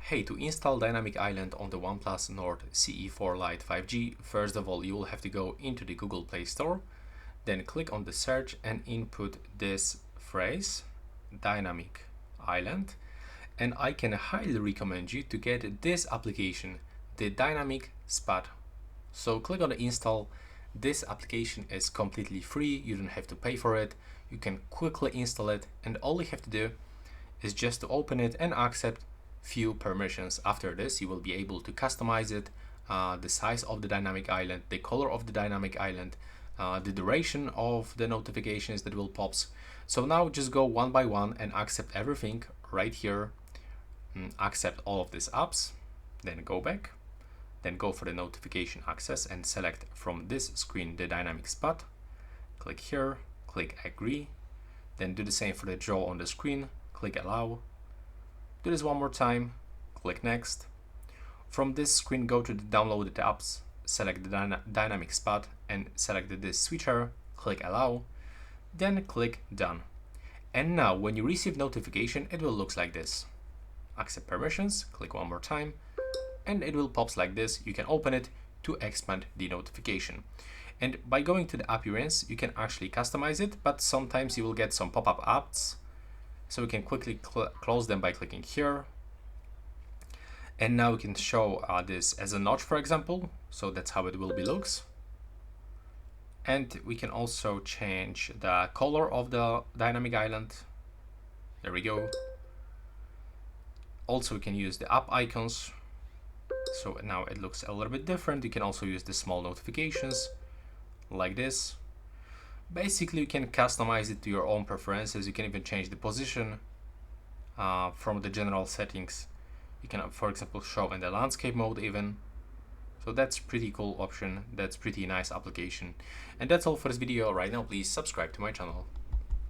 Hey, to install Dynamic Island on the OnePlus Nord CE4 Lite 5G, first of all, you will have to go into the Google Play Store, then click on the search and input this phrase, Dynamic Island. And I can highly recommend you to get this application, the Dynamic Spot. So click on the install. This application is completely free, you don't have to pay for it. You can quickly install it, and all you have to do is just to open it and accept few permissions. After this, you will be able to customize it, the size of the dynamic island, the color of the dynamic island, the duration of the notifications that will pops. So now just go one by one and accept everything right here. Accept all of these apps, then go back, then go for the notification access and select from this screen the dynamic spot. Click here, click agree, then do the same for the draw on the screen, click allow. Do this one more time, click next. From this screen, go to the downloaded apps, select the dynamic spot and select this switcher, click allow, then click done. And now when you receive notification, it will look like this. Accept permissions, click one more time, and it will pop like this. You can open it to expand the notification. And by going to the appearance, you can actually customize it, but sometimes you will get some pop-up apps. So we can quickly close them by clicking here. And now we can show this as a notch, for example. So that's how it will be looks. And we can also change the color of the dynamic island. There we go. Also, we can use the app icons. So now it looks a little bit different. You can also use the small notifications like this. Basically, you can customize it to your own preferences. You can even change the position from the general settings. You can, for example, show in the landscape mode even. So that's pretty cool option. That's pretty nice application. And that's all for this video right now. Please subscribe to my channel.